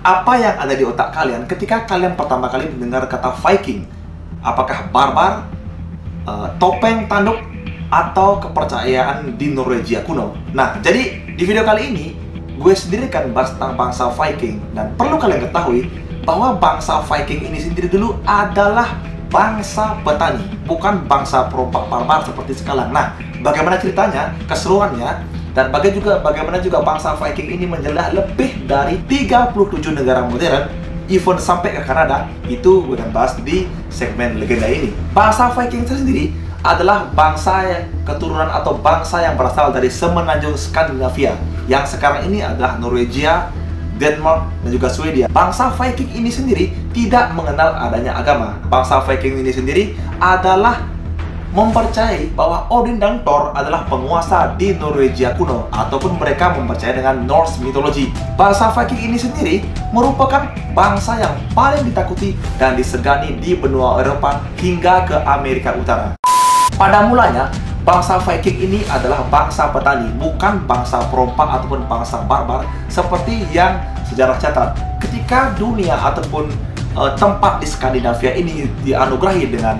apa yang ada di otak kalian ketika kalian pertama kali mendengar kata Viking? Apakah barbar, topeng tanduk, atau kepercayaan di Norwegia kuno? Nah, jadi di video kali ini gue sendiri kan bahas tentang bangsa Viking. Dan perlu kalian ketahui bahwa bangsa Viking ini sendiri dulu adalah bangsa petani, bukan bangsa perompak barbar seperti sekarang. Nah, bagaimana ceritanya, keseruannya, dan bagaimana juga bangsa Viking ini menjelajah lebih dari 37 negara modern, even sampai ke Kanada, itu gue akan bahas di segmen legenda ini. Bangsa Viking sendiri adalah bangsa keturunan atau bangsa yang berasal dari semenanjung Skandinavia, yang sekarang ini adalah Norwegia, Denmark, dan juga Swedia. Bangsa Viking ini sendiri tidak mengenal adanya agama. Bangsa Viking ini sendiri adalah mempercayai bahwa Odin dan Thor adalah penguasa di Norwegia kuno, ataupun mereka mempercayai dengan Norse mythology. Bangsa Viking ini sendiri merupakan bangsa yang paling ditakuti dan disegani di benua Eropa hingga ke Amerika Utara. Pada mulanya, bangsa Viking ini adalah bangsa petani, bukan bangsa perompak ataupun bangsa barbar seperti yang sejarah catat. Ketika dunia ataupun tempat di Skandinavia ini dianugerahi dengan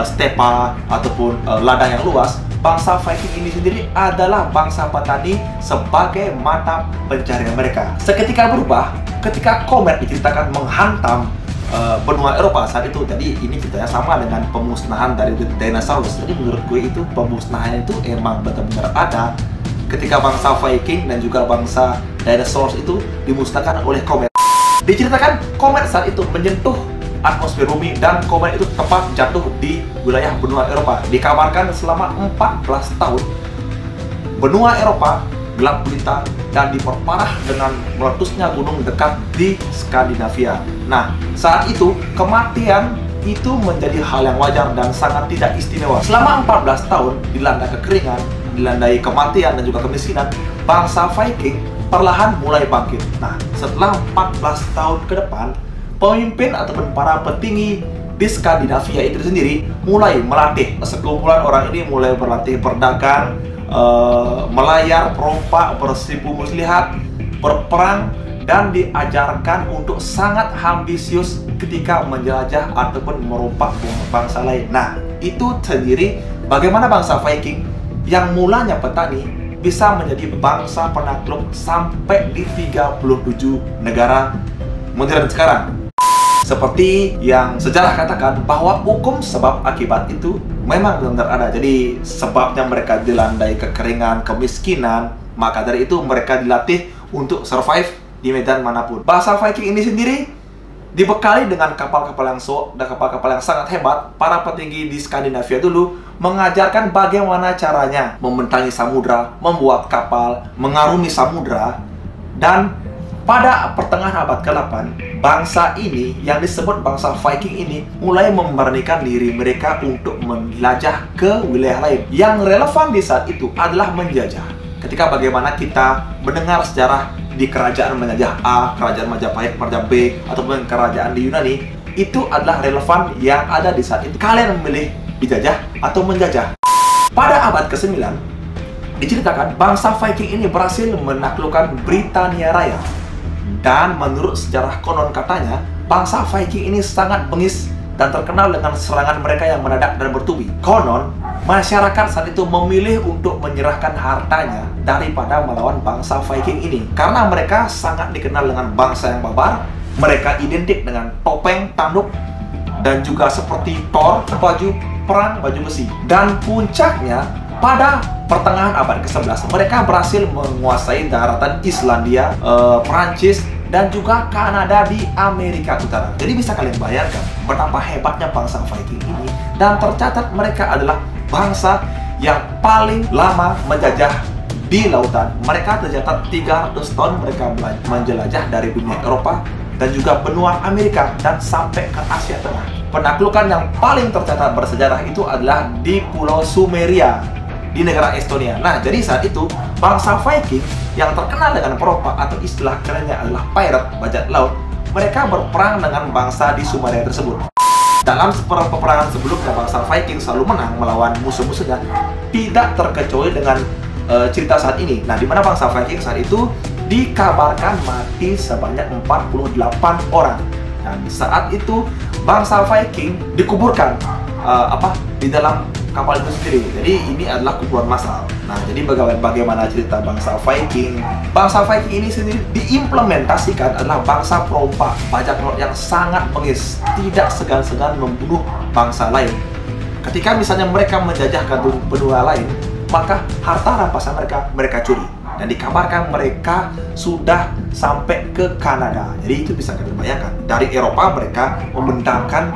stepa ataupun ladang yang luas, bangsa Viking ini sendiri adalah bangsa petani sebagai mata pencarian mereka. Seketika berubah ketika komet diceritakan menghantam benua Eropa saat itu. Jadi ini ceritanya sama dengan pemusnahan dari dinosaurus. Jadi menurut gue itu pemusnahan itu emang benar-benar ada ketika bangsa Viking dan juga bangsa dinosaurus itu dimusnahkan oleh komet. Diceritakan komet saat itu menyentuh atmosfer bumi dan komet itu tepat jatuh di wilayah benua Eropa. Dikabarkan selama 14 tahun benua Eropa gelap gulita dan diperparah dengan meletusnya gunung dekat di Skandinavia. Nah, saat itu kematian itu menjadi hal yang wajar dan sangat tidak istimewa. Selama 14 tahun dilanda kekeringan, dilandai kematian dan juga kemiskinan, bangsa Viking perlahan mulai bangkit. Nah, setelah 14 tahun ke depan, pemimpin ataupun para petinggi di Skandinavia itu sendiri mulai melatih. Sekumpulan orang ini mulai berlatih berdagang, melayar, perompak, bersipu muslihat, berperang, dan diajarkan untuk sangat ambisius ketika menjelajah ataupun merompak bangsa lain. Nah, itu sendiri bagaimana bangsa Viking yang mulanya petani bisa menjadi bangsa penakluk sampai di 37 negara modern sekarang. Seperti yang sejarah katakan bahwa hukum sebab akibat itu memang benar-benar ada. Jadi sebabnya mereka dilandai kekeringan, kemiskinan, maka dari itu mereka dilatih untuk survive di medan manapun. Bangsa Viking ini sendiri dibekali dengan kapal-kapal yang sangat hebat. Para petinggi di Skandinavia dulu mengajarkan bagaimana caranya membentangi samudra, membuat kapal, mengarungi samudra. Dan pada pertengahan abad ke-8, bangsa ini yang disebut bangsa Viking ini mulai memberanikan diri mereka untuk menjelajah ke wilayah lain. Yang relevan di saat itu adalah menjajah. Ketika bagaimana kita mendengar sejarah di kerajaan menjajah A, kerajaan Majapahit, kerajaan B, ataupun kerajaan di Yunani, itu adalah relevan yang ada di saat itu. Kalian memilih dijajah atau menjajah. Pada abad ke-9, diceritakan bangsa Viking ini berhasil menaklukkan Britania Raya. Dan menurut sejarah konon katanya, bangsa Viking ini sangat bengis dan terkenal dengan serangan mereka yang mendadak dan bertubi. Konon, masyarakat saat itu memilih untuk menyerahkan hartanya daripada melawan bangsa Viking ini. Karena mereka sangat dikenal dengan bangsa yang barbar, mereka identik dengan topeng, tanduk, dan juga seperti Thor, baju perang, baju besi. Dan puncaknya, pada pertengahan abad ke-11, mereka berhasil menguasai daratan Islandia, Prancis, dan juga Kanada di Amerika Utara. Jadi bisa kalian bayangkan betapa hebatnya bangsa Viking ini. Dan tercatat mereka adalah bangsa yang paling lama menjajah di lautan. Mereka tercatat 300 tahun mereka menjelajah dari dunia Eropa dan juga benua Amerika dan sampai ke Asia Tengah. Penaklukan yang paling tercatat bersejarah itu adalah di Pulau Sumeria di negara Estonia. Nah, jadi saat itu bangsa Viking yang terkenal dengan perompak atau istilah kerennya adalah pirate, bajak laut, mereka berperang dengan bangsa di Sumeria tersebut. Dalam peperangan sebelumnya, bangsa Viking selalu menang melawan musuh-musuhnya, tidak terkecuali dengan cerita saat ini. Nah, di mana bangsa Viking saat itu dikabarkan mati sebanyak 48 orang. Dan saat itu bangsa Viking dikuburkan di dalam kapal itu sendiri. Jadi ini adalah kuburan massal. Nah, jadi bagaimana cerita bangsa Viking? Bangsa Viking ini sendiri diimplementasikan adalah bangsa perompak, bajak laut yang sangat bengis, tidak segan-segan membunuh bangsa lain. Ketika misalnya mereka menjajahkan benua lain, maka harta rampasan mereka curi. Dan dikabarkan mereka sudah sampai ke Kanada. Jadi itu bisa kalian bayangkan. Dari Eropa mereka membentangkan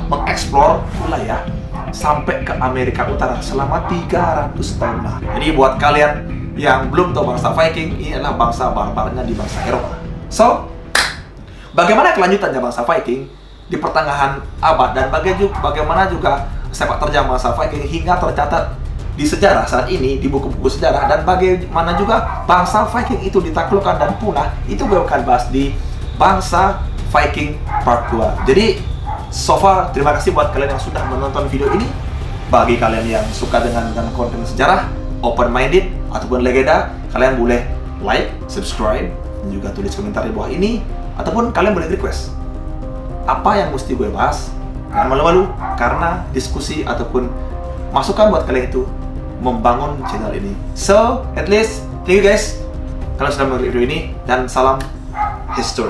mengeksplor wilayah sampai ke Amerika Utara selama 300 tahun lah. Jadi buat kalian yang belum tahu bangsa Viking, ini adalah bangsa barbarnya di bangsa Eropa. So, bagaimana kelanjutannya bangsa Viking di pertengahan abad dan bagaimana juga sepak terjang bangsa Viking hingga tercatat di sejarah saat ini, di buku-buku sejarah, dan bagaimana juga bangsa Viking itu ditaklukkan dan punah, itu gue akan bahas di Bangsa Viking Part 2. Jadi, so far, terima kasih buat kalian yang sudah menonton video ini. Bagi kalian yang suka dengan konten sejarah, open-minded, ataupun legenda, kalian boleh like, subscribe, dan juga tulis komentar di bawah ini, ataupun kalian boleh request apa yang mesti gue bahas. Jangan malu-malu, karena diskusi ataupun masukan buat kalian itu membangun channel ini. So, at least, thank you guys kalian sudah menonton video ini, dan salam history.